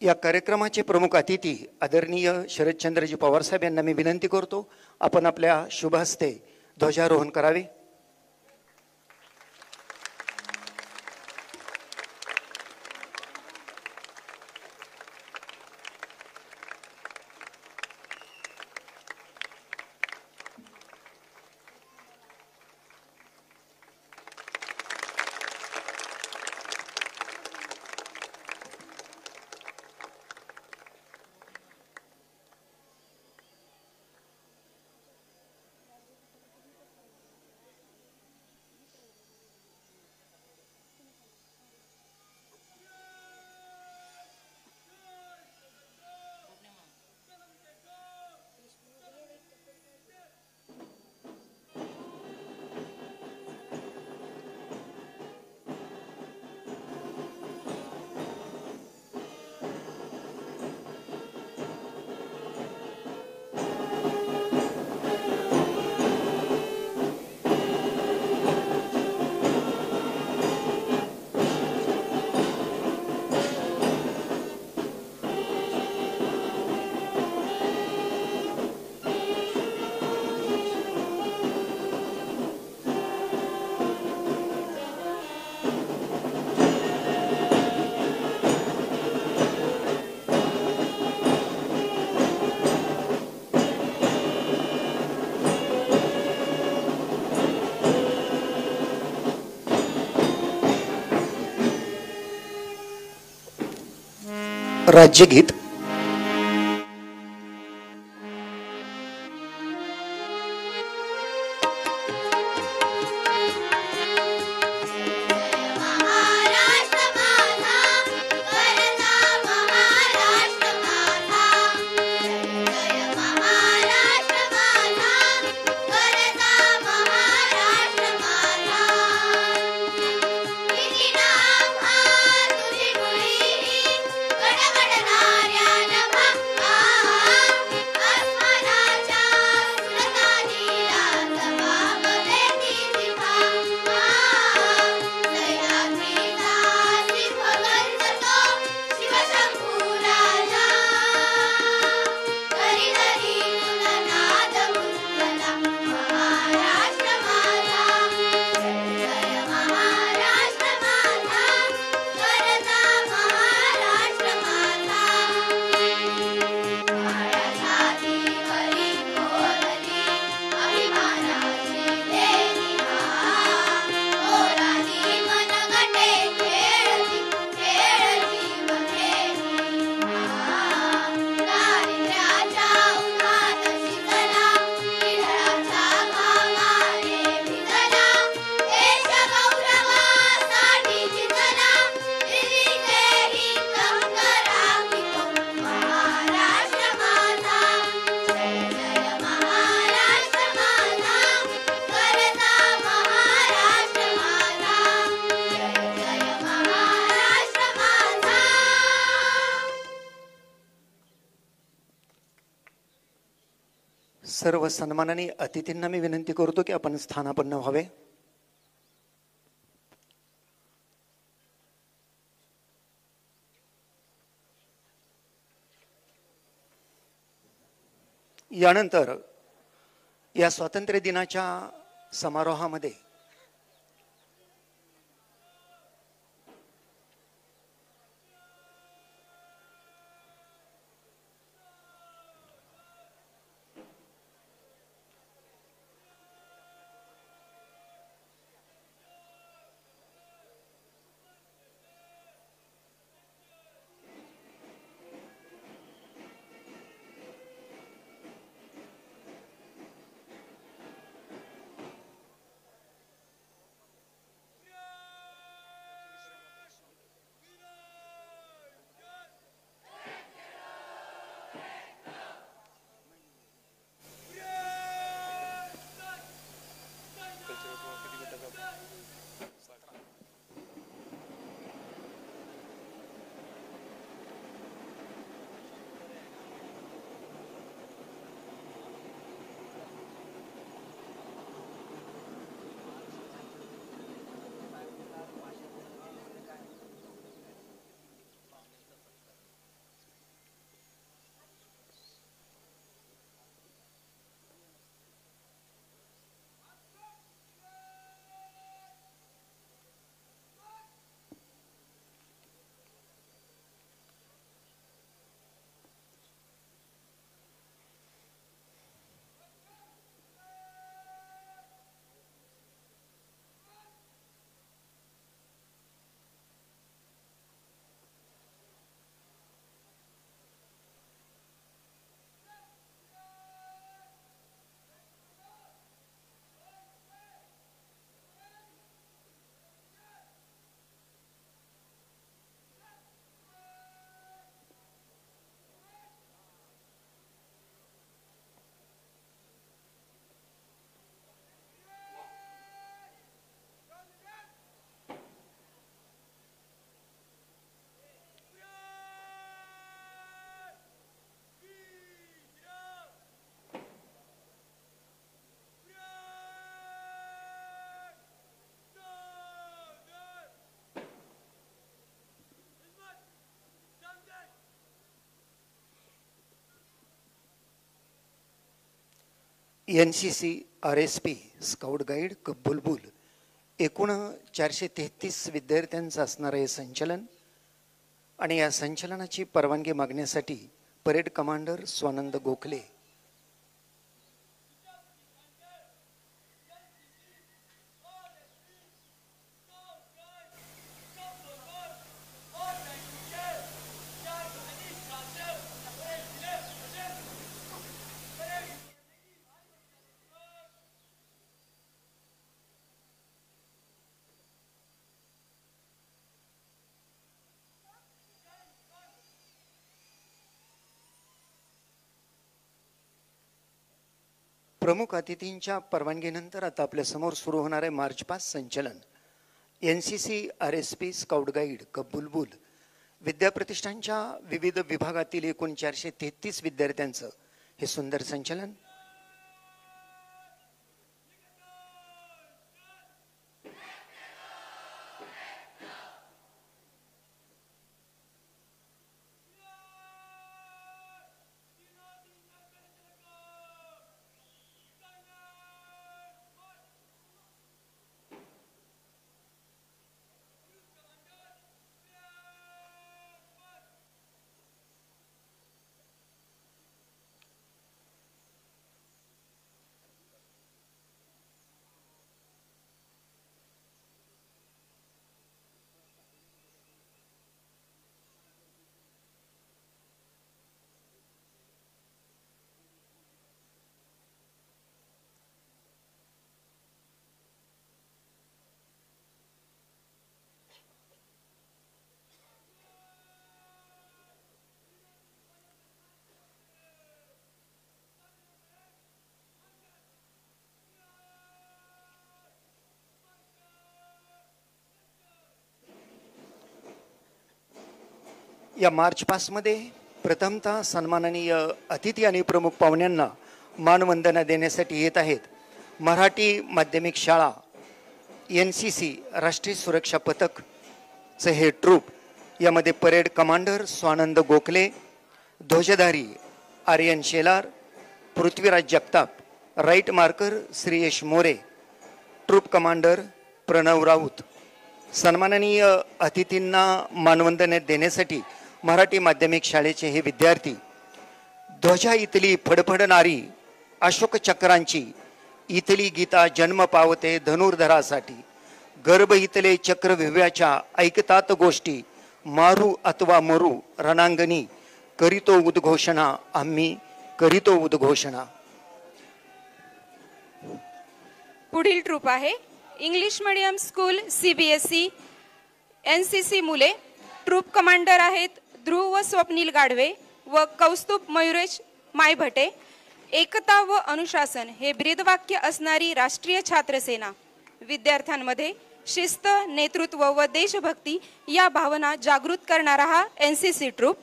या कार्यक्रमाचे प्रमुख अतिथी आदरणीय शरदचंद्रजी पवार साहेब यांना मी विनंती करतो, आपण आपल्या शुभ हस्ते ध्वजारोहण करावे. राज्यगीत. सर्व सन्माननीय अतिथींना मी विनंती करतो की आपण स्थानापन्न व्हावे. यानंतर या स्वातंत्र्य दिनाच्या समारोहामध्ये NCC RSP scout guide cub बुलबुल एकूण 433 विद्यार्थ्यांचं असणारं हे संचलन आणि या संचलनाची परवानगी मागण्यासाठी परेड कमांडर स्वानंद गोखले प्रमुख अतिथींच्या परवानगीनंतर आता आपल्या समोर सुरू होणारे मार्च पास्ट संचलन NCC RSP scout guide cub बुलबुल विद्याप्रतिष्ठानच्या विविध विभागातील एकूण 433 विद्यार्थ्यांचं हे सुंदर संचलन या मार्च पास्टमध्ये प्रथमतः सन्माननीय अतिथी आणि प्रमुख पाहुण्यांना मानवंदना देण्यासाठी येत आहेत मराठी माध्यमिक शाळा NCC राष्ट्रीय सुरक्षा पथकचे हे ट्रूप यामध्ये परेड कमांडर स्वानंद गोखले ध्वजधारी Aryan Shelar Prithviraj Jagtap right marker Shriyash More troop commander Pranav Raut सन्माननीय अतिथींना मानवंदना देण्यासाठी मराठी माध्यमिक शाळेचे हे विद्यार्थी ध्वजा इथली फडफडणारी अशोक चक्रांची इथली गीता जन्म पावते धनुर्धरासाठी गर्भ इथले चक्रव्यूहाच्या ऐकतात गोष्टी मारू अथवा मरू रणांगणी करीतो उद्घोषणा आम्ही करीतो उद्घोषणा. पुढील ट्रूप आहे English medium school CBSE NCC मुले ट्रूप कमांडर आहेत ध्रुव स्वप्नील गाढवे व कौस्तुभ मयुरेश मायभटे एकता व अनुशासन हे ब्रीदवाक्य असणारी राष्ट्रीय छात्र सेना विद्यार्थ्यांमध्ये शिस्त नेतृत्व व देशभक्ती या भावना जागृत करणारा हा NCC ट्रूप.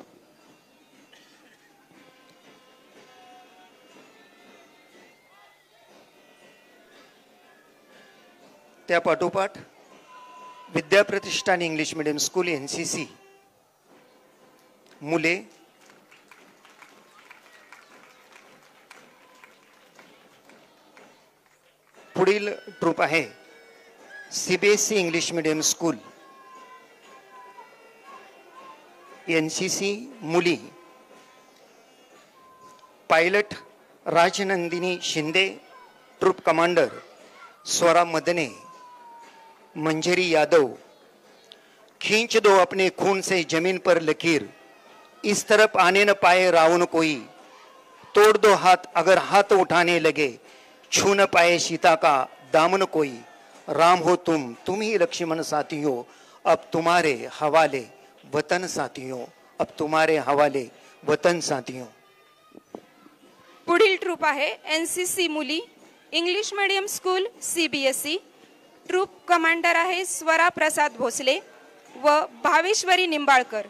त्या पाठोपाठ Vidyapratishthan English medium school NCC मुले पुढील ट्रूप आहे CBSE English medium school NCC मुली pilot Rajnandini Shinde troop commander Swara Madane Manjari Yadav खींच दो अपने खून से जमीन पर लकीर इस तरफ आने न पाए रावण कोई तोड़ दो हाथ अगर हाथ उठाने लगे छू न पाए सीता का दामन कोई राम हो तुम ही लक्ष्मण साथियों अब तुम्हारे हवाले वतन साथियों अब तुम्हारे हवाले वतन साथियों. पुढील ट्रूप आहे NCC मुली English medium school CBSE troop commander आहे स्वरा प्रसाद भोसले व भावेश्वरी निंबाळकर.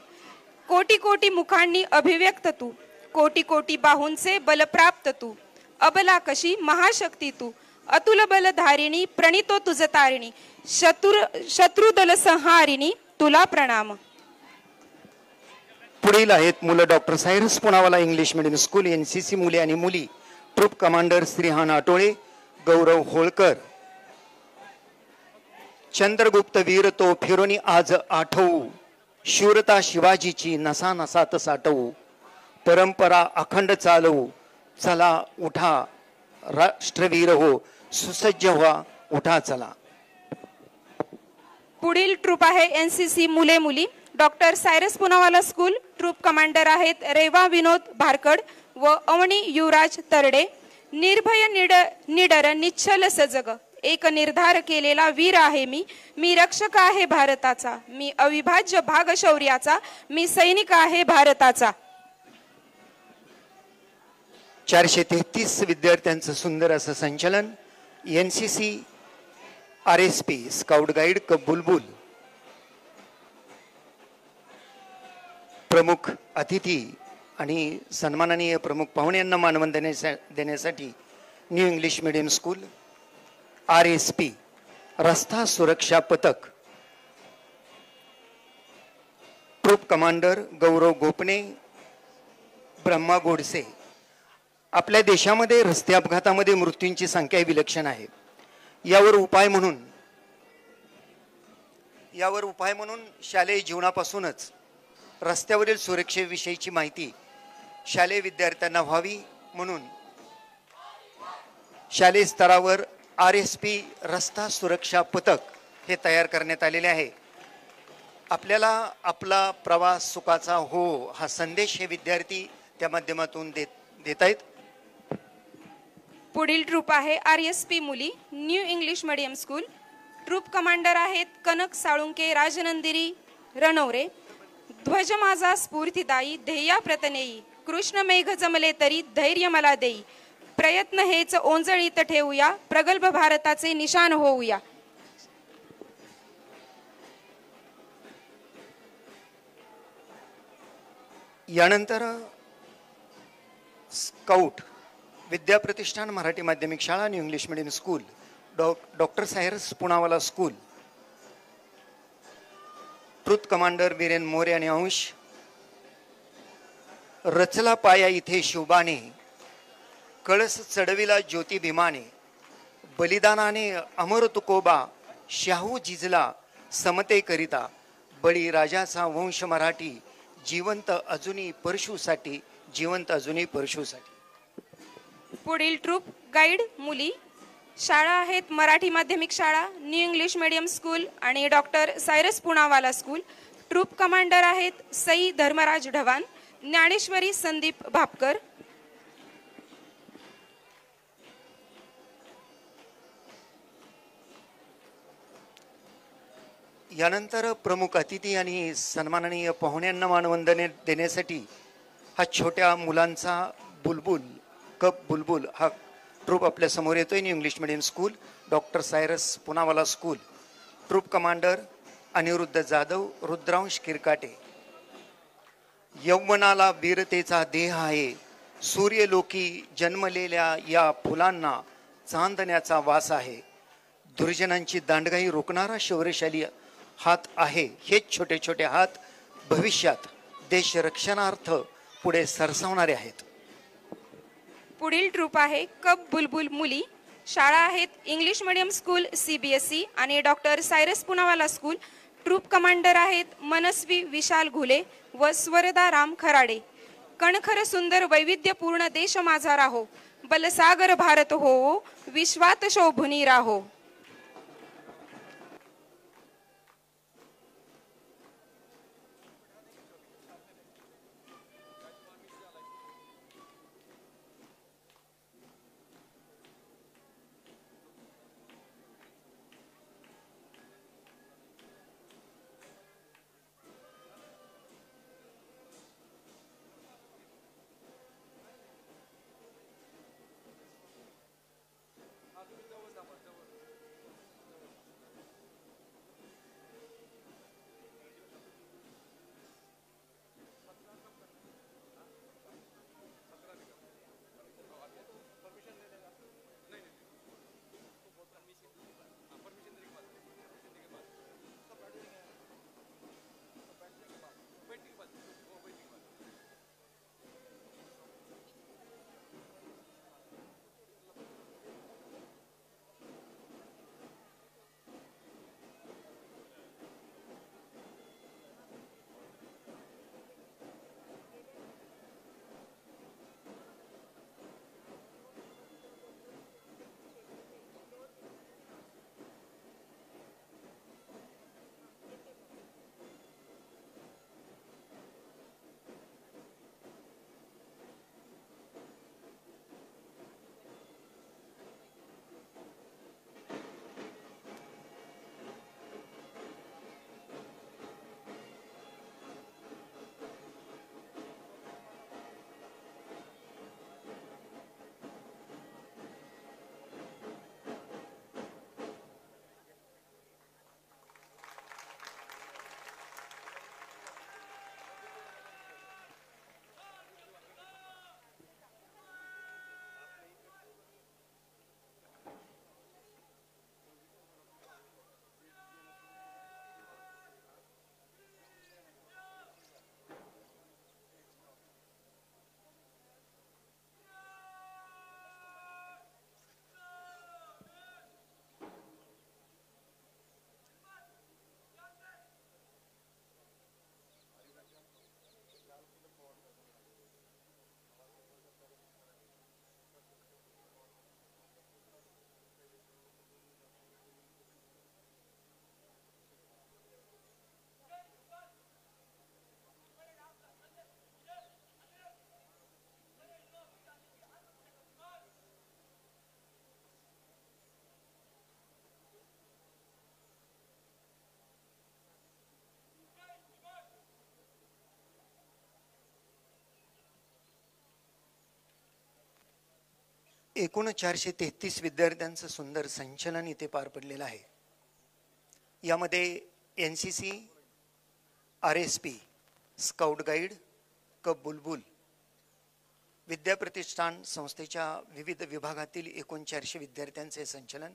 कोटी कोटी मुखांनी अभिव्यक्त तू कोटी कोटी बाहूंचे बलप्राप्त तू अबला कशी महाशक्ती तू अतुल बलधारिणी प्रणितो तुझ तारिणी शत्रुदल संहारिणी तुला प्रणाम. पुढील आहेत मुलं doctor Cyrus Poonawalla English medium school NCC मुले आणि मुली ट्रूप कमांडर श्रीहान आटोळे, गौरव होळकर. चंद्रगुप्त वीर तो फिरोनी आज आठवू, शूरता शिवाजीची नसा नसात साठवू, परंपरा अखंड चालवू, चला उठा राष्ट्रवीर हो, सुसज्ज व्हा उठा चला. पुढील ट्रूप आहे एनसीसी मुले मुली. Doctor Cyrus Poonawalla school. Troop commander आहेत रेवा विनोद भारकड व अवनी युवराज तरडे. निर्भय निडर निश्चल सजग, एक निर्धार केलेला वीर आहे मी. मी रक्षक आहे भारताचा, मी अविभाज्य भाग शौर्याचा, मी सैनिक आहे भारताचा. 433 विद्यार्थ्यांचं सुंदर असं संचलन. एनसीसी RSP स्काउट गाईड कब बुलबुल. प्रमुख अतिथी आणि सन्माननीय प्रमुख पाहुण्यांना मानवंदना देण्यासाठी new English medium school RSP रस्ता सुरक्षा पथक. ट्रूप कमांडर गौरव गोपने, ब्रह्मा गोडसे. आपल्या देशामध्ये रस्ते अपघातामध्ये मृत्यूंची संख्या विलक्षण आहे. यावर उपाय म्हणून शालेय जीवनापासूनच रस्त्यावरील सुरक्षेविषयीची माहिती शालेय विद्यार्थ्यांना व्हावी म्हणून शालेय स्तरावर RSP रस्ता सुरक्षा पथक हे तयार करण्यात आलेले आहे. आपल्याला आपला प्रवास सुखाचा हो हा संदेश हे विद्यार्थी त्या माध्यमातून देत आहेत. पुढील ट्रूप आहे RSP मुली new English medium school. Troop commander आहेत कनक साळुंके राजनंदिनी रणवरे. ध्वज माझा स्फूर्तिदायी ध्येया प्रतनेयी, कृष्ण मेघ जमले तरी धैर्य मला देई, प्रयत्न हेच ओंजळीत ठेवूया, प्रगल्भ भारताचे निशान होऊया. यानंतर स्काउट विद्या प्रतिष्ठान मराठी माध्यमिक शाळा new English medium school doctor Cyrus Poonawalla school. Troop commander Viren More आणि अंश. रचला पाया इथे शिवबाने, कळस चढविला ज्योती भीमाने, बलिदानाने अमर तुकोबा, शाहू जिजला समते करिता, बळी राजाचा वंश मराठी, जिवंत अजूनी परशुसाठी, जिवंत अजूनी परशुसाठी. पुढील ट्रूप गाईड मुली. शाळा आहेत मराठी माध्यमिक शाळा न्यू इंग्लिश मीडियम स्कूल आणि doctor Cyrus Poonawalla school. Troop commander आहेत सई धर्मराज ढवान, ज्ञानेश्वरी संदीप भापकर. यानंतर प्रमुख अतिथी आणि सन्माननीय पाहुण्यांना मानवंदने देण्यासाठी हा छोट्या मुलांचा बुलबुल कप बुलबुल हा ट्रूप आपल्या समोर येतोय. New English medium school doctor Cyrus Poonawalla school. Troop commander Aniruddha Jadhav, Rudransh Kirkate. यौवनाला वीरतेचा देह आहे, सूर्यलोकी जन्मलेल्या या फुलांना चांदण्याचा वास आहे, दुर्जनांची दांडगाई रोखणारा शौर्यशाली हात आहे. हेच छोटे छोटे हात भविष्यात देश रक्षणार्थ पुढे सरसावणारे आहेत. पुढील ट्रूप आहे कप बुलबुल मुली. शाळा आहेत इंग्लिश मीडियम स्कूल CBSE आणि doctor Cyrus Poonawalla school. Troop commander आहेत मनस्वी विशाल घुले व स्वरदा राम खराडे. कणखर सुंदर वैविध्यपूर्ण देश माझा राहो, बलसागर भारत हो, विश्वात शोभुनी राहो. एकूण 433 विद्यार्थ्यांचं सुंदर संचलन इथे पार पडलेलं आहे. यामध्ये NCC, RSP, स्काउट गाईड, कब बुलबुल, विद्याप्रतिष्ठान संस्थेच्या विविध विभागातील एकूण 400 विद्यार्थ्यांचे संचलन.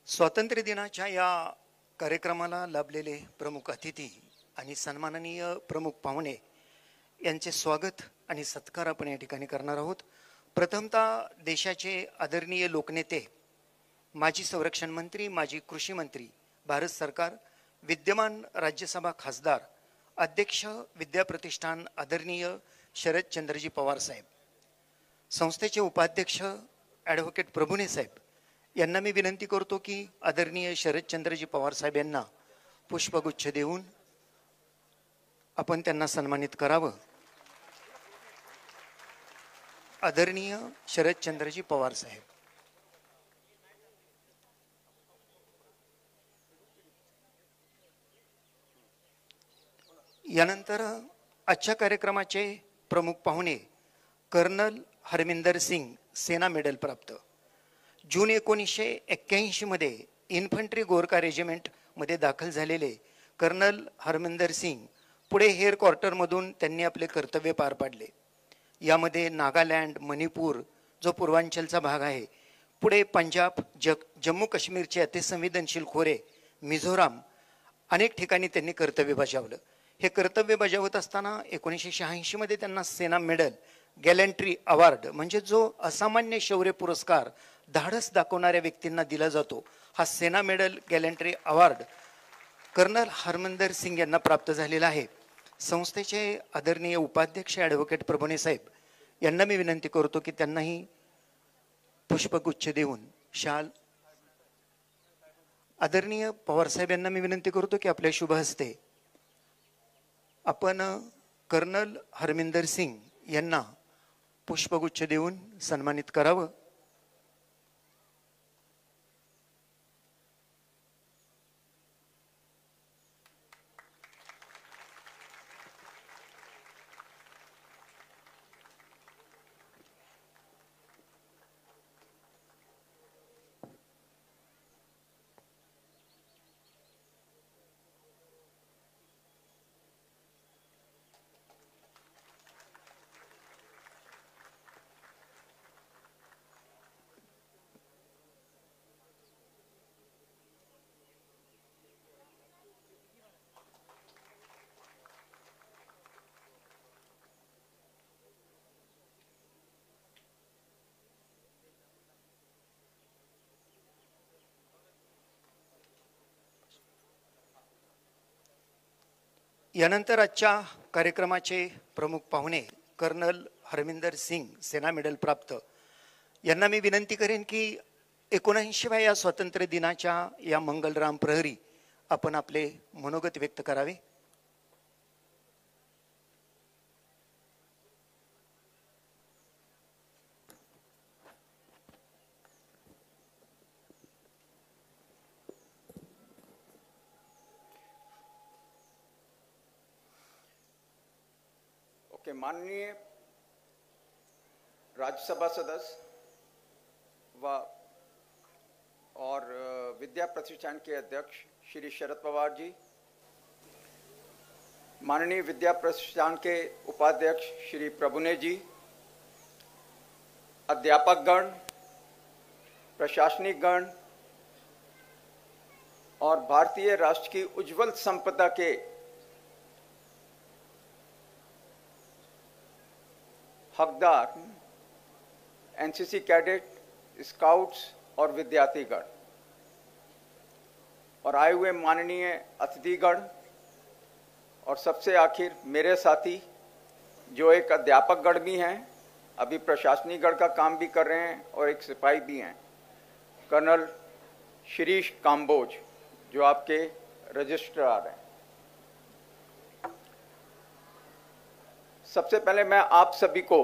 स्वातंत्र्य दिनाच्या या कार्यक्रमाला लाभलेले प्रमुख अतिथी आणि सन्माननीय प्रमुख पाहुणे यांचे स्वागत आणि सत्कार आपण या ठिकाणी करणार आहोत. प्रथमतः देशाचे आदरणीय लोकनेते, माजी संरक्षण मंत्री, माजी कृषी मंत्री, भारत सरकार, विद्यमान राज्यसभा खासदार, अध्यक्ष विद्याप्रतिष्ठान आदरणीय शरदचंद्रजी पवार साहेब, संस्थेचे उपाध्यक्ष ॲडव्होकेट प्रभुणे साहेब यांना मी विनंती करतो की आदरणीय शरदचंद्रजी पवार साहेब यांना पुष्पगुच्छ देऊन आपण त्यांना सन्मानित करावं. आदरणीय शरदचंद्रजी पवार साहेब. यानंतर आजच्या कार्यक्रमाचे प्रमुख पाहुणे कर्नल हरमिंदर सिंग, सेना मेडल प्राप्त, जून 1981 मध्ये इन्फंट्री गोरखा रेजिमेंटमध्ये दाखल झालेले कर्नल हरमिंदर सिंग पुढे हेअर क्वार्टरमधून त्यांनी आपले कर्तव्य पार पाडले. यामध्ये नागालँड, मणिपूर जो पूर्वांचलचा भाग आहे, पुढे पंजाब, जम्मू काश्मीरचे अतिसंवेदनशील खोरे, मिझोराम, अनेक ठिकाणी त्यांनी कर्तव्य बजावलं. हे कर्तव्य बजावत असताना 1986 मध्ये त्यांना सेना मेडल गॅलंट्री अवॉर्ड म्हणजे जो असामान्य शौर्य पुरस्कार धाडस दाखवणाऱ्या व्यक्तींना दिला जातो, हा Sena medal gallantry award colonel Harminder Singh यांना प्राप्त झालेला आहे. संस्थेचे आदरणीय उपाध्यक्ष ॲडव्होकेट प्रभुणे साहेब यांना मी विनंती करतो की त्यांनाही पुष्पगुच्छ देऊन शाल. आदरणीय पवार साहेब यांना मी विनंती करतो की आपल्या शुभ हस्ते आपण कर्नल हरमिंदर सिंग यांना पुष्पगुच्छ देऊन सन्मानित करावं. यानंतर आजच्या कार्यक्रमाचे प्रमुख पाहुणे कर्नल हरमिंदर सिंग, सेना मेडल प्राप्त, यांना मी विनंती करेन की 79व्या या स्वातंत्र्य दिनाच्या या मंगलराम प्रहरी आपण आपले मनोगत व्यक्त करावे. माननीय राज्यसभा सदस्य व और विद्या प्रतिष्ठान के अध्यक्ष श्री शरद पवार जी, माननीय विद्या प्रतिष्ठान के उपाध्यक्ष श्री प्रभुने जी, अध्यापकगण, प्रशासनिक गण और भारतीय राष्ट्र की उज्जवल संपदा के हकदार एनसीसी कैडेट, स्काउट्स और विद्यार्थीगण और आए हुए माननीय अतिथिगण और सबसे आखिर मेरे साथी जो एक अध्यापकगण भी हैं, अभी प्रशासनिक गण का काम भी कर रहे हैं और एक सिपाही भी हैं, कर्नल शिरीष काम्बोज जो आपके रजिस्ट्रार हैं। सबसे पहले मैं आप सभी को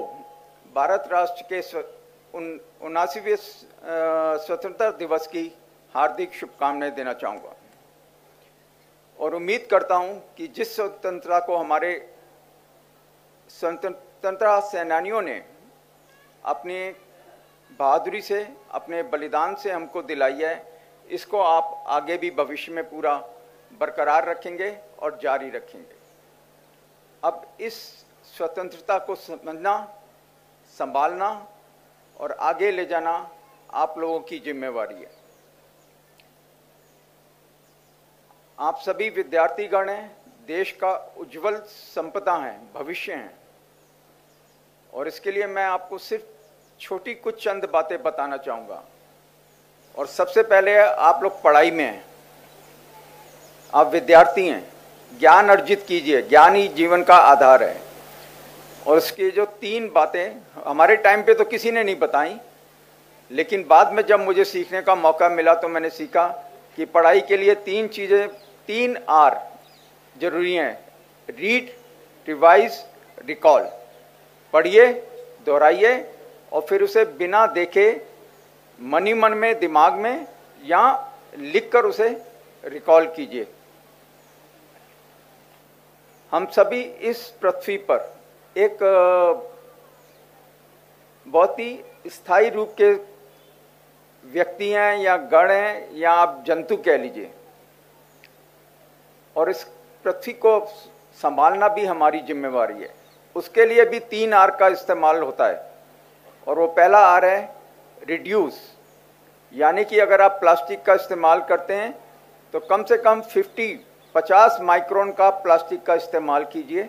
भारत राष्ट्र के 79वें स्वतंत्रता दिवस की हार्दिक शुभकामनाएं देना चाहूँगा और उम्मीद करता हूं कि जिस स्वतंत्रता को हमारे स्वतंत्रता सेनानियों ने अपनी बहादुरी से, अपने बलिदान से हमको दिलाई है, इसको आप आगे भी भविष्य में पूरा बरकरार रखेंगे और जारी रखेंगे। अब इस स्वतंत्रता को समझना, संभालना और आगे ले जाना आप लोगों की जिम्मेवारी है। आप सभी विद्यार्थीगण हैं, देश का उज्जवल संपदा हैं, भविष्य हैं और इसके लिए मैं आपको सिर्फ छोटी कुछ चंद बातें बताना चाहूँगा। और सबसे पहले आप लोग पढ़ाई में हैं, आप विद्यार्थी हैं, ज्ञान अर्जित कीजिए, ज्ञान ही जीवन का आधार है। और इसकी जो 3 बातें हमारे टाइम पे तो किसी ने नहीं बताई, लेकिन बाद में जब मुझे सीखने का मौका मिला तो मैंने सीखा कि पढ़ाई के लिए 3 चीज़ें, 3 R जरूरी हैं: रीड, रिवाइज, रिकॉल। पढ़िए, दोहराइए और फिर उसे बिना देखे मन ही मन में, दिमाग में या लिखकर उसे रिकॉल कीजिए। हम सभी इस पृथ्वी पर एक बहुत ही स्थायी रूप के व्यक्ति हैं या गण हैं या आप जंतु कह लीजिए, और इस पृथ्वी को संभालना भी हमारी जिम्मेवारी है। उसके लिए भी 3 R का इस्तेमाल होता है और वो पहला R है रिड्यूस, यानी कि अगर आप प्लास्टिक का इस्तेमाल करते हैं तो कम से कम 50 माइक्रोन का प्लास्टिक का इस्तेमाल कीजिए,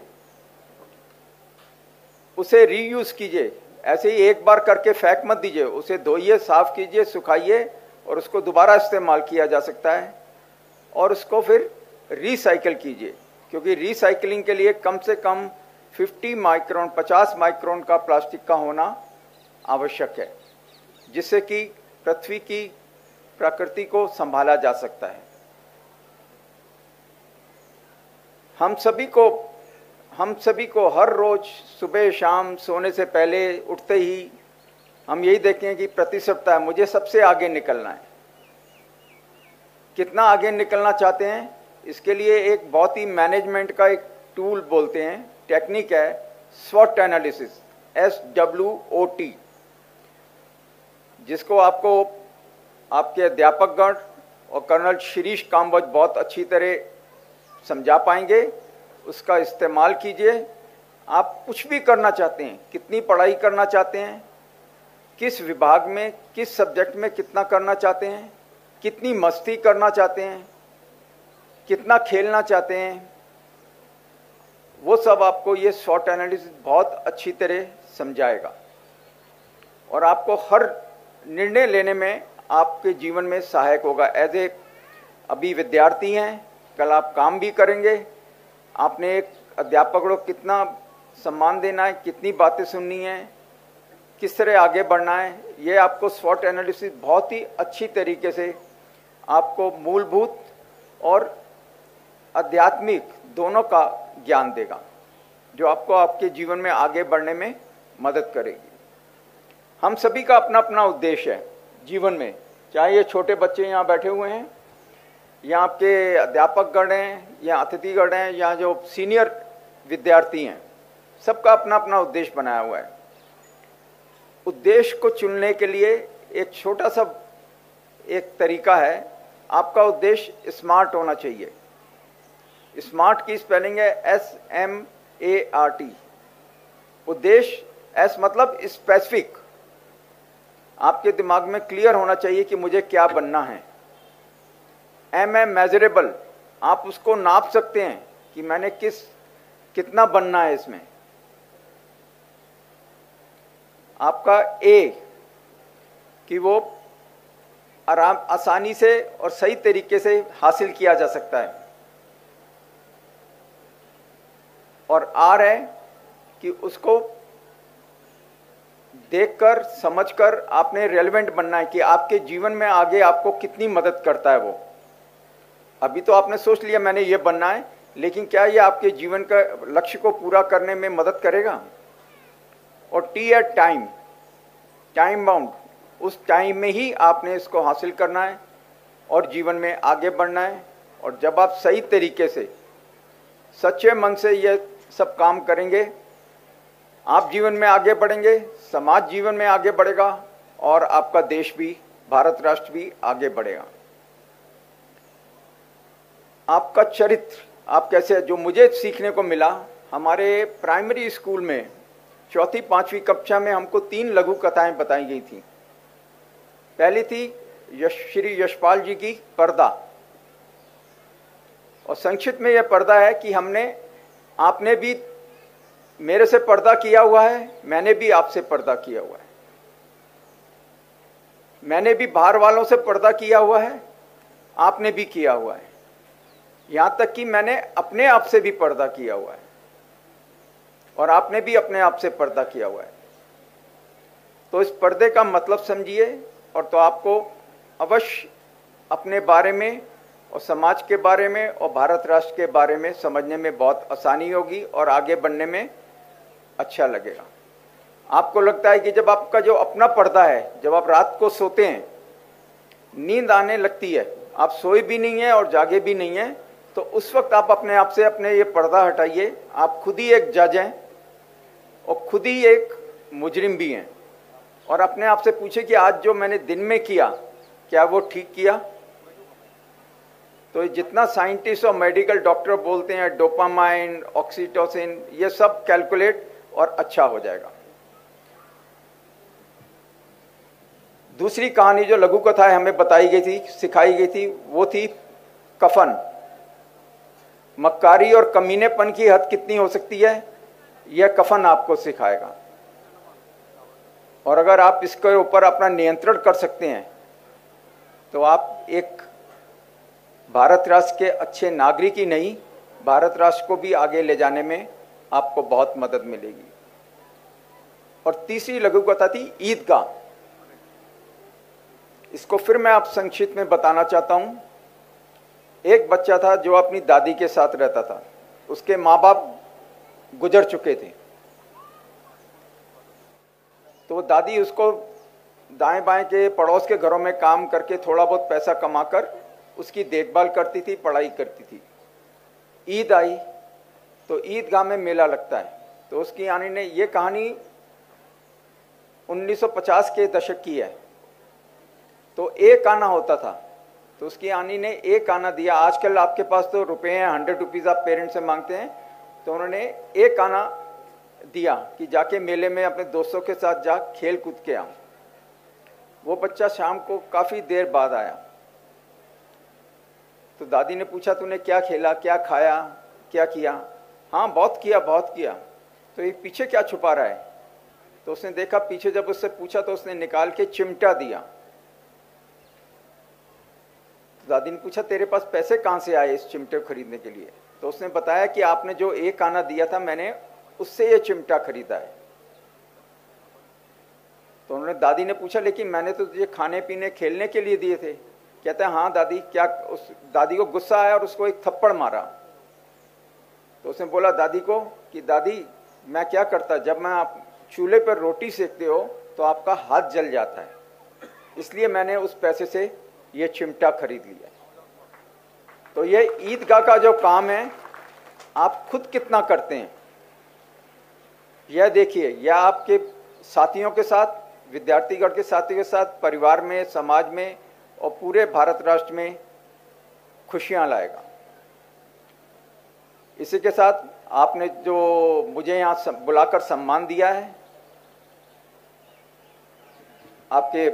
उसे रीयूज कीजिए, ऐसे ही एक बार करके फेंक मत दीजिए, उसे धोइए, साफ कीजिए, सुखाइए और उसको दोबारा इस्तेमाल किया जा सकता है। और उसको फिर रिसाइकिल कीजिए, क्योंकि रिसाइकलिंग के लिए कम से कम 50 माइक्रोन का प्लास्टिक का होना आवश्यक है, जिससे कि पृथ्वी की प्रकृति को संभाला जा सकता है। हम सभी को हर रोज सुबह शाम सोने से पहले उठते ही हम यही देखें कि प्रतिशतता है, मुझे सबसे आगे निकलना है। कितना आगे निकलना चाहते हैं, इसके लिए एक बहुत ही मैनेजमेंट का एक टूल बोलते हैं, टेक्निक है SWOT एनालिसिस, SWOT, जिसको आपको आपके अध्यापकगण और कर्नल शिरीष काम्बोज बहुत अच्छी तरह समझा पाएंगे। उसका इस्तेमाल कीजिए। आप कुछ भी करना चाहते हैं, कितनी पढ़ाई करना चाहते हैं, किस विभाग में, किस सब्जेक्ट में कितना करना चाहते हैं, कितनी मस्ती करना चाहते हैं, कितना खेलना चाहते हैं, वो सब आपको ये SWOT एनालिसिस बहुत अच्छी तरह समझाएगा और आपको हर निर्णय लेने में आपके जीवन में सहायक होगा। एज ए अभी विद्यार्थी हैं, कल आप काम भी करेंगे। आपने एक अध्यापक को कितना सम्मान देना है, कितनी बातें सुननी है, किस तरह आगे बढ़ना है, ये आपको SWOT एनालिसिस बहुत ही अच्छी तरीके से आपको मूलभूत और आध्यात्मिक दोनों का ज्ञान देगा, जो आपको आपके जीवन में आगे बढ़ने में मदद करेगी। हम सभी का अपना अपना उद्देश्य है जीवन में, चाहे ये छोटे बच्चे यहाँ बैठे हुए हैं या आपके अध्यापकगण हैं या अतिथिगण हैं या जो सीनियर विद्यार्थी हैं, सबका अपना अपना उद्देश्य बनाया हुआ है। उद्देश्य को चुनने के लिए एक छोटा सा एक तरीका है, आपका उद्देश्य स्मार्ट होना चाहिए। स्मार्ट की स्पेलिंग है SMART। उद्देश्य, एस मतलब स्पेसिफिक, आपके दिमाग में क्लियर होना चाहिए कि मुझे क्या बनना है। M है मेजरेबल, आप उसको नाप सकते हैं कि मैंने कितना बनना है इसमें। आपका A कि वो आसानी से और सही तरीके से हासिल किया जा सकता है, और R है कि उसको देखकर समझकर आपने रेलेवेंट बनना है कि आपके जीवन में आगे आपको कितनी मदद करता है वो। अभी तो आपने सोच लिया मैंने ये बनना है, लेकिन क्या ये आपके जीवन का लक्ष्य को पूरा करने में मदद करेगा। और T है टाइम, टाइम बाउंड, उस टाइम में ही आपने इसको हासिल करना है और जीवन में आगे बढ़ना है। और जब आप सही तरीके से सच्चे मन से ये सब काम करेंगे, आप जीवन में आगे बढ़ेंगे, समाज जीवन में आगे बढ़ेगा और आपका देश भी, भारत राष्ट्र भी आगे बढ़ेगा। आपका चरित्र, आप कैसे, जो मुझे सीखने को मिला हमारे प्राइमरी स्कूल में 4वीं 5वीं कक्षा में हमको 3 लघु कथाएं बताई गई थी। पहली थी श्री यशपाल जी की पर्दा, और संक्षिप्त में यह पर्दा है कि आपने भी मेरे से पर्दा किया हुआ है, मैंने भी आपसे पर्दा किया हुआ है, मैंने भी बाहर वालों से पर्दा किया हुआ है, आपने भी किया हुआ है, यहां तक कि मैंने अपने आप से भी पर्दा किया हुआ है और आपने भी अपने आप से पर्दा किया हुआ है। तो इस पर्दे का मतलब समझिए, और तो आपको अवश्य अपने बारे में और समाज के बारे में और भारत राष्ट्र के बारे में समझने में बहुत आसानी होगी और आगे बढ़ने में अच्छा लगेगा। आपको लगता है कि जब आपका जो अपना पर्दा है, जब आप रात को सोते हैं, नींद आने लगती है, आप सोए भी नहीं है और जागे भी नहीं है, तो उस वक्त आप अपने आप से अपने ये पर्दा हटाइए। आप खुद ही एक जज हैं और खुद ही एक मुजरिम भी हैं, और अपने आप से पूछे कि आज जो मैंने दिन में किया, क्या वो ठीक किया। तो जितना साइंटिस्ट और मेडिकल डॉक्टर बोलते हैं डोपामाइन, ऑक्सीटोसिन, ये सब कैलकुलेट और अच्छा हो जाएगा। दूसरी कहानी जो लघु कथा हमें बताई गई थी, सिखाई गई थी, वो थी कफन। मक्कारी और कमीनेपन की हद कितनी हो सकती है, यह कफन आपको सिखाएगा। और अगर आप इसके ऊपर अपना नियंत्रण कर सकते हैं तो आप एक भारत राष्ट्र के अच्छे नागरिक ही नहीं, भारत राष्ट्र को भी आगे ले जाने में आपको बहुत मदद मिलेगी। और तीसरी लघु कथा थी ईदगाह। इसको फिर मैं आप संक्षिप्त में बताना चाहता हूं। एक बच्चा था जो अपनी दादी के साथ रहता था, उसके माँ बाप गुजर चुके थे, तो दादी उसको दाएं बाएं के पड़ोस के घरों में काम करके थोड़ा बहुत पैसा कमाकर उसकी देखभाल करती थी, पढ़ाई करती थी। ईद आई तो ईदगाह में मेला लगता है, तो उसकी आनी ने ये कहानी 1950 के दशक की है। तो एक आना होता था, तो उसकी आनी ने एक आना दिया। आजकल आपके पास तो रुपए हैं, 100 रुपीज़ आप पेरेंट्स से मांगते हैं, तो उन्होंने एक आना दिया कि जाके मेले में अपने दोस्तों के साथ जा खेल कूद के आओ। वो बच्चा शाम को काफ़ी देर बाद आया, तो दादी ने पूछा तूने क्या खेला, क्या खाया, क्या किया। हाँ बहुत किया, बहुत किया। तो ये पीछे क्या छुपा रहा है? तो उसने देखा पीछे, जब उससे पूछा तो उसने निकाल के चिमटा दिया। तो दादी ने पूछा तेरे पास पैसे कहाँ से आए इस चिमटे को खरीदने के लिए? तो उसने बताया कि आपने जो एक आना दिया था, मैंने उससे ये चिमटा खरीदा है। तो उन्होंने, दादी ने पूछा लेकिन मैंने तो तुझे खाने पीने खेलने के लिए दिए थे। कहता है हाँ दादी। क्या? उस दादी को गुस्सा आया और उसको एक थप्पड़ मारा। तो उसने बोला दादी को कि दादी मैं क्या करता, जब मैं आप चूल्हे पर रोटी सेकते हो तो आपका हाथ जल जाता है, इसलिए मैंने उस पैसे से ये चिमटा खरीद लिया। तो ये ईदगाह का जो काम है, आप खुद कितना करते हैं यह देखिए। यह आपके साथियों के साथ, विद्यार्थीगण के साथियों के साथ, परिवार में, समाज में और पूरे भारत राष्ट्र में खुशियां लाएगा। इसी के साथ आपने जो मुझे यहाँ बुलाकर सम्मान दिया है, आपके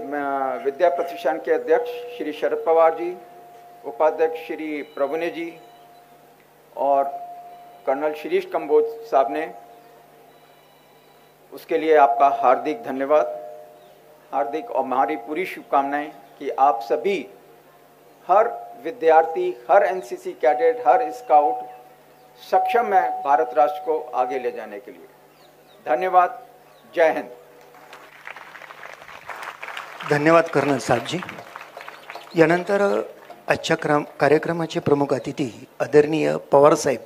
विद्या प्रतिष्ठान के अध्यक्ष श्री शरद पवार जी, उपाध्यक्ष श्री प्रभुने जी और कर्नल शिरीष कंबोज साहब ने, उसके लिए आपका हार्दिक धन्यवाद। हार्दिक और हमारी पूरी शुभकामनाएं कि आप सभी, हर विद्यार्थी, हर एनसीसी कैडेट, हर स्काउट सक्षम है भारत राष्ट्र को आगे ले जाने के लिए। धन्यवाद। जय हिंद। धन्यवाद कर्नल साहेबजी। यानंतर आजच्या कार्यक्रमाचे प्रमुख अतिथी आदरणीय पवार साहेब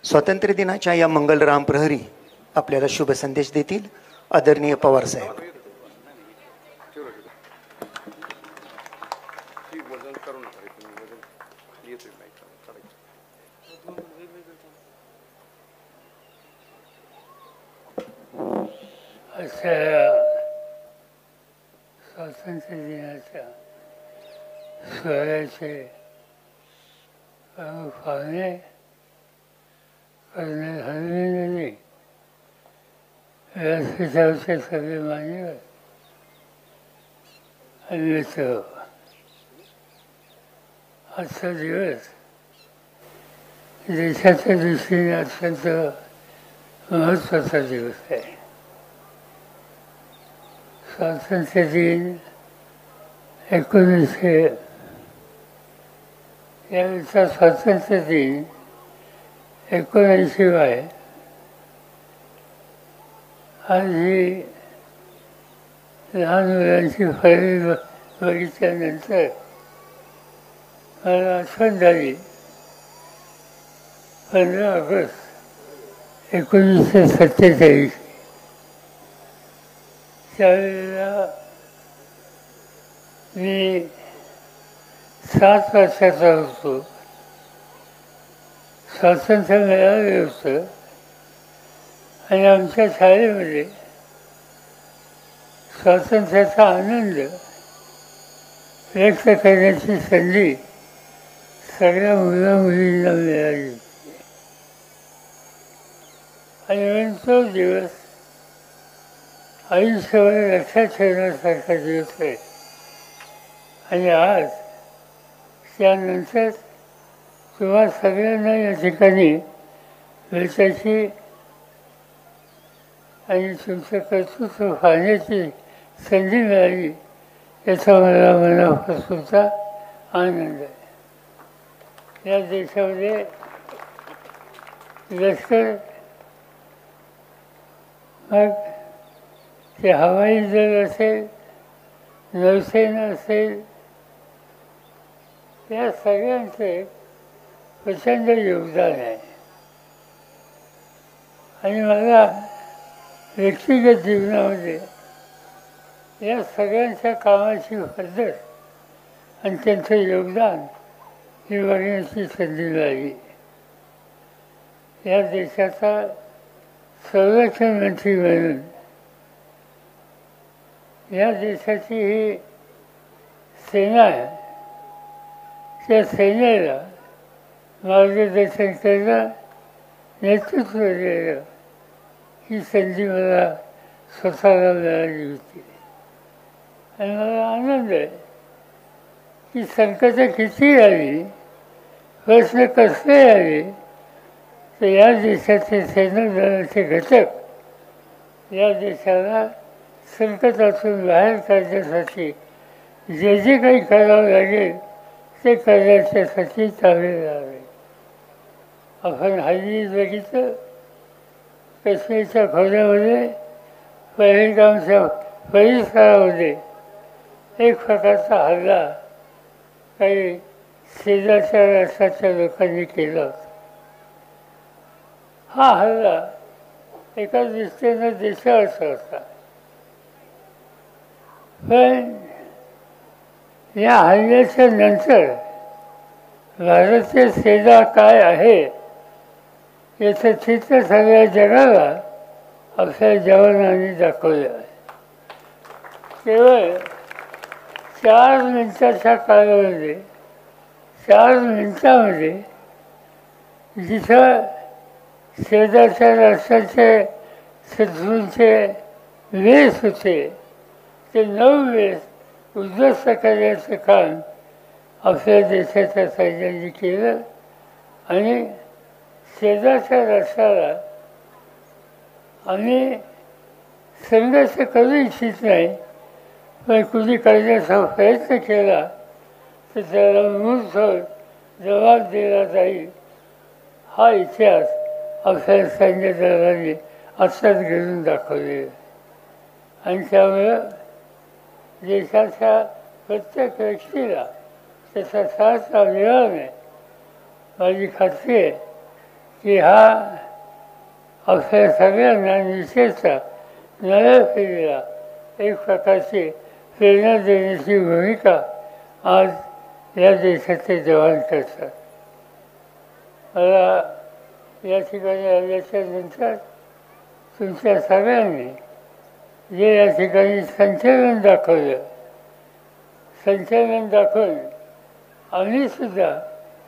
स्वातंत्र्य दिनाच्या या मंगलराम प्रहरी आपल्याला शुभ संदेश देतील। आदरणीय पवार साहेब। स्वातंत्र्य दिनाच्या सोहळ्याचे प्रमुख पाहुणे कर्नल हरविंदरजी, व्यासपीठावरचे सगळे मान्यवर आणि मित्र, आजचा दिवस देशाच्या दृष्टीने अत्यंत महत्त्वाचा दिवस आहे। स्वातंत्र्य दिन 1900 यावेळेचा स्वातंत्र्य दिन 1979 आहे। आज ही लहान मुलांची फळी बघितल्यानंतर मला आठवण झाली 15 ऑगस्ट 1947। त्यावेळेला मी 7 वर्षाचा होतो। स्वातंत्र्य मिळाले होतं आणि आमच्या शाळेमध्ये स्वातंत्र्याचा आनंद व्यक्त करण्याची संधी सगळ्या मुलामुलींना मिळाली होती। आणि म्हणून तो दिवस आयुष्यभर लक्षात ठेवण्यासारखा दिवस आहे। आणि आज त्यानंतर तुम्हा सगळ्यांना या ठिकाणी भेटायची आणि तुमचं कर्तृत्व पाहण्याची संधी मिळाली, याचा मला मनापासूनचा आनंद आहे। या देशामध्ये लष्कर, मग ते हवाई दल असेल, नौसेना असेल, या सगळ्यांचे प्रचंड योगदान आहे। आणि मला व्यक्तिगत जीवनामध्ये या सगळ्यांच्या कामाची पद्धत आणि त्यांचं योगदान ही बघण्याची संधी मिळाली। या देशाचा संरक्षण मंत्री म्हणून या देशाची ही सेना आहे, त्या सेनेला मार्गदर्शन करणं, नेतृत्व देणं ही संधी मला स्वतःला मिळाली होती। आणि मला आनंद आहे की संकटं किती आली, प्रश्न कसले आले, तर या देशाचे सेनादलाचे घटक या देशाला संकटातून बाहेर काढण्यासाठी जे जे काही करावं लागेल ते करण्यासाठी चालले आहे। आपण हल्ली बघितलं, काश्मीरच्या खोऱ्यामध्ये पहलगामच्या परिसरामध्ये एक प्रकारचा हल्ला काही शेजारच्या राष्ट्राच्या लोकांनी केला होता। हा हल्ला एका दृष्टीनं देशावरचा होता, पण या हल्ल्याच्या नंतर भारतीय सेना काय आहे याचं चित्र सगळ्या जगाला आपल्या जवानांनी दाखवलं आहे। केवळ 4 मिनिटाच्या कालावधीमध्ये 4 मिनिटामध्ये जिथं शेजारच्या राष्ट्राचे शत्रूंचे वेस होते ते 9 वेस उद्ध्वस्त करण्याचं काम आपल्या देशाच्या सैन्याने केलं आणि शेजारच्या राष्ट्राला आम्ही संघर्ष करू इच्छित नाही, पण कुणी करण्याचा प्रयत्न केला तर त्याला मूळसोड जबाब दिला जाईल. हा इतिहास आपल्या सैन्य दलाने आत्ताच घडून दाखवलेला आणि त्यामुळं देशाच्या प्रत्येक व्यक्तीला त्याचा साथ मिळवणे माझी खात्री आहे की हा आपल्या सगळ्यांना विशेषतः नव्या पिढीला एक प्रकारची प्रेरणा देण्याची भूमिका आज या देशाचे जवान करतात. मला या ठिकाणी आल्याच्या नंतर तुमच्या सगळ्यांनी जे या ठिकाणी संचलन दाखवून आम्हीसुद्धा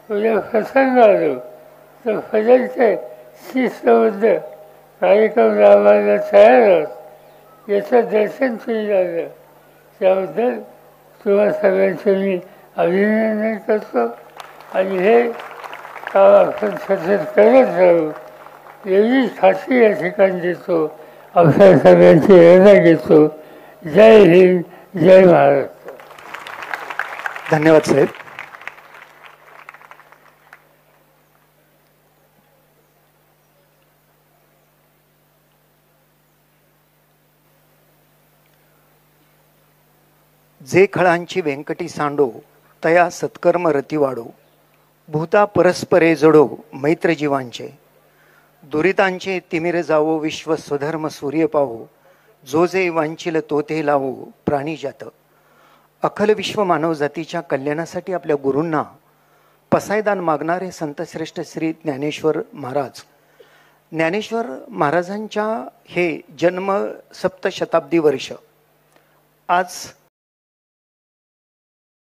उद्या प्रसंग आलो तर फजलचे शिस्तबद्ध कार्यक्रम राबवायला तयार आहोत याचं दर्शन तुम्ही झालं त्याबद्दल तुम्हा सगळ्यांचं मी अभिनंदन करतो आणि हे काम आपण सतत करत राहू एवढीच खात्री या ठिकाणी देतो. आपल्या सगळ्यांची रजा घेतो. जय हिंद, जय महाराष्ट्र. धन्यवाद साहेब. जे खळांची व्यंकटी सांडो तया सत्कर्म रती वाढो भूता परस्परे जडो मैत्र जीवांचे दुरितांचे तिमिर जावो विश्व स्वधर्म सूर्य पावो जो जे वांछिल तो ते लावो प्राणी जात. अखल विश्व मानव जातीच्या कल्याणासाठी आपल्या गुरूंना पसायदान मागणारे संतश्रेष्ठ श्री ज्ञानेश्वर महाराज. ज्ञानेश्वर महाराजांच्या हे जन्म 7 शताब्दी वर्ष आज